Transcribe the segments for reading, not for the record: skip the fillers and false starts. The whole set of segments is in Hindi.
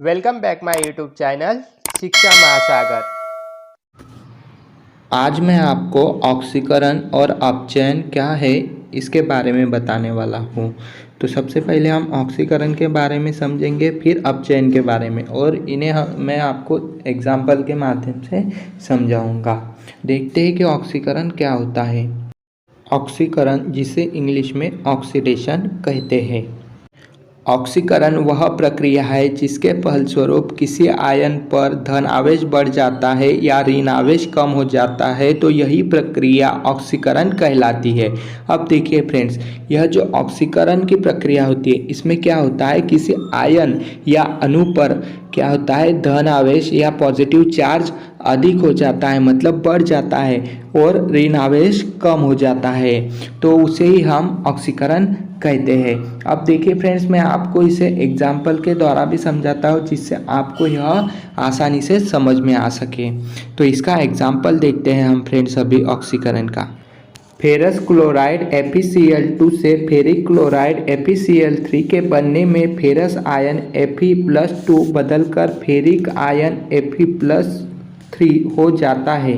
Welcome back my YouTube channel शिक्षा महासागर। आज मैं आपको ऑक्सीकरण और अपचयन क्या है इसके बारे में बताने वाला हूँ। तो सबसे पहले हम ऑक्सीकरण के बारे में समझेंगे, फिर अपचयन के बारे में, और मैं आपको एग्जाम्पल के माध्यम से समझाऊँगा। देखते हैं कि ऑक्सीकरण क्या होता है। ऑक्सीकरण, जिसे इंग्लिश में ऑक्सीडेशन कहते हैं। ऑक्सीकरण वह प्रक्रिया है जिसके फलस्वरूप किसी आयन पर धन आवेश बढ़ जाता है या ऋण आवेश कम हो जाता है, तो यही प्रक्रिया ऑक्सीकरण कहलाती है। अब देखिए फ्रेंड्स, यह जो ऑक्सीकरण की प्रक्रिया होती है, इसमें क्या होता है, किसी आयन या अणु पर क्या होता है, धन आवेश या पॉजिटिव चार्ज अधिक हो जाता है, मतलब बढ़ जाता है, और ऋण आवेश कम हो जाता है, तो उसे ही हम ऑक्सीकरण कहते हैं। अब देखिए फ्रेंड्स, मैं आपको इसे एग्जाम्पल के द्वारा भी समझाता हूँ जिससे आपको यह आसानी से समझ में आ सके। तो इसका एग्जाम्पल देखते हैं हम फ्रेंड्स अभी ऑक्सीकरण का। फेरस क्लोराइड FeCl2 से फेरिक क्लोराइड FeCl3 के बनने में फेरस आयन Fe+2 बदलकर फेरिक आयन Fe+3 हो जाता है।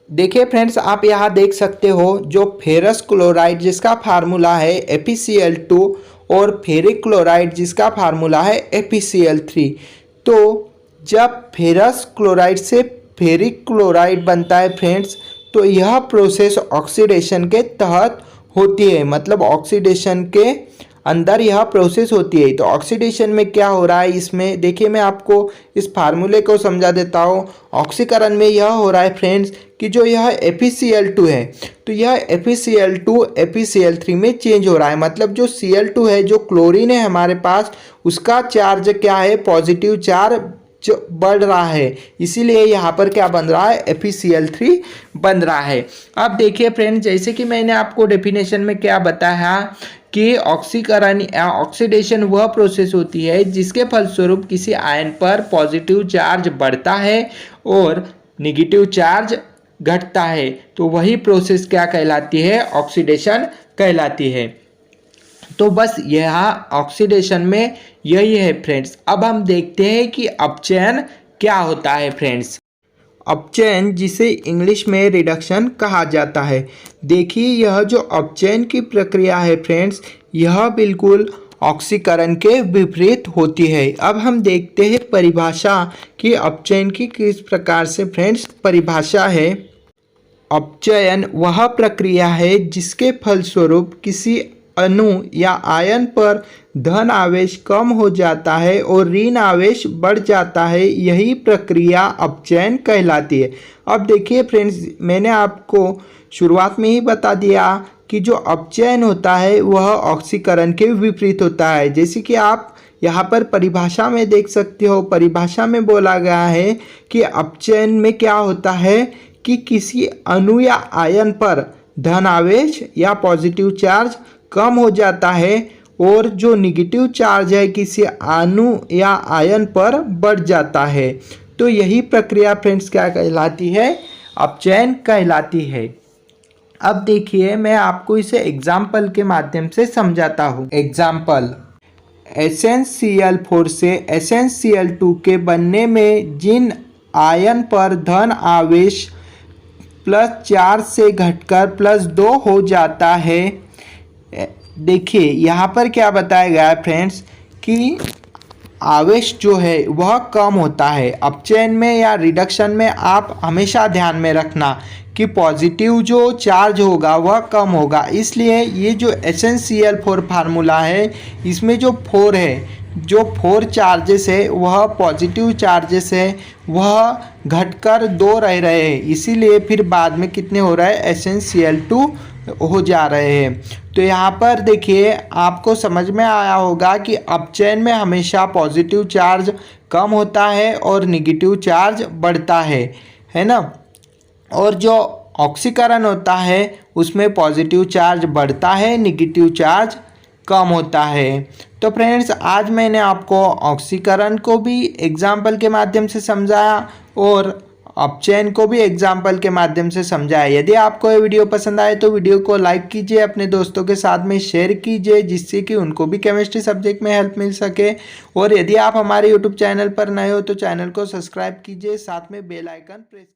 देखिए फ्रेंड्स, आप यहाँ देख सकते हो, जो फेरस क्लोराइड जिसका फार्मूला है FeCl2 और फेरिक क्लोराइड जिसका फार्मूला है FeCl3। तो जब फेरस क्लोराइड से फेरिक क्लोराइड बनता है फ्रेंड्स, तो यह प्रोसेस ऑक्सीडेशन के तहत होती है, मतलब ऑक्सीडेशन के अंदर यह प्रोसेस होती है। तो ऑक्सीडेशन में क्या हो रहा है, इसमें देखिए मैं आपको इस फार्मूले को समझा देता हूँ। ऑक्सीकरण में यह हो रहा है फ्रेंड्स कि जो यह FeCl2 है, तो यह FeCl2 FeCl3 में चेंज हो रहा है, मतलब जो Cl2 है, जो क्लोरीन है हमारे पास, उसका चार्ज क्या है, पॉजिटिव चार्ज जो बढ़ रहा है, इसीलिए यहाँ पर क्या बन रहा है, FeCl3 बन रहा है। अब देखिए फ्रेंड्स, जैसे कि मैंने आपको डेफिनेशन में क्या बताया कि ऑक्सीकरण या ऑक्सीडेशन वह प्रोसेस होती है जिसके फलस्वरूप किसी आयन पर पॉजिटिव चार्ज बढ़ता है और निगेटिव चार्ज घटता है, तो वही प्रोसेस क्या कहलाती है, ऑक्सीडेशन कहलाती है। तो बस यहाँ ऑक्सीडेशन में यही है फ्रेंड्स। अब हम देखते हैं कि अपचयन क्या होता है फ्रेंड्स। अपचयन, जिसे इंग्लिश में रिडक्शन कहा जाता है। देखिए, यह जो अपचयन की प्रक्रिया है फ्रेंड्स, यह बिल्कुल ऑक्सीकरण के विपरीत होती है। अब हम देखते हैं परिभाषा कि अपचयन की किस प्रकार से फ्रेंड्स परिभाषा है। अपचयन वह प्रक्रिया है जिसके फलस्वरूप किसी अणु या आयन पर धन आवेश कम हो जाता है और ऋण आवेश बढ़ जाता है, यही प्रक्रिया अपचयन कहलाती है। अब देखिए फ्रेंड्स, मैंने आपको शुरुआत में ही बता दिया कि जो अपचयन होता है वह ऑक्सीकरण के विपरीत होता है। जैसे कि आप यहाँ पर परिभाषा में देख सकते हो, परिभाषा में बोला गया है कि अपचयन में क्या होता है कि किसी अणु या आयन पर धन आवेश या पॉजिटिव चार्ज कम हो जाता है और जो निगेटिव चार्ज है किसी अणु या आयन पर बढ़ जाता है, तो यही प्रक्रिया फ्रेंड्स क्या कहलाती है, अपचयन कहलाती है। अब देखिए, मैं आपको इसे एग्जाम्पल के माध्यम से समझाता हूँ। एग्जाम्पल, SnCl4 से SnCl2 के बनने में जिन आयन पर धन आवेश +4 से घटकर +2 हो जाता है। देखिए यहाँ पर क्या बताया गया है फ्रेंड्स कि आवेश जो है वह कम होता है। अपचयन में या रिडक्शन में आप हमेशा ध्यान में रखना कि पॉजिटिव जो चार्ज होगा वह कम होगा, इसलिए ये जो SnCl4 फार्मूला है, इसमें जो 4 है, जो 4 चार्जेस है वह पॉजिटिव चार्जेस है, वह घटकर 2 रह रहे हैं, इसीलिए फिर बाद में कितने हो रहा है, SnCl2 हो जा रहे हैं। तो यहाँ पर देखिए आपको समझ में आया होगा कि अपचयन में हमेशा पॉजिटिव चार्ज कम होता है और निगेटिव चार्ज बढ़ता है ना। और जो ऑक्सीकरण होता है उसमें पॉजिटिव चार्ज बढ़ता है, निगेटिव चार्ज कम होता है। तो फ्रेंड्स, आज मैंने आपको ऑक्सीकरण को भी एग्जाम्पल के माध्यम से समझाया और अपचयन को भी एग्जाम्पल के माध्यम से समझाया। यदि आपको ये वीडियो पसंद आए तो वीडियो को लाइक कीजिए, अपने दोस्तों के साथ में शेयर कीजिए, जिससे कि उनको भी केमिस्ट्री सब्जेक्ट में हेल्प मिल सके। और यदि आप हमारे यूट्यूब चैनल पर नए हो तो चैनल को सब्सक्राइब कीजिए, साथ में बेल आइकन प्रेस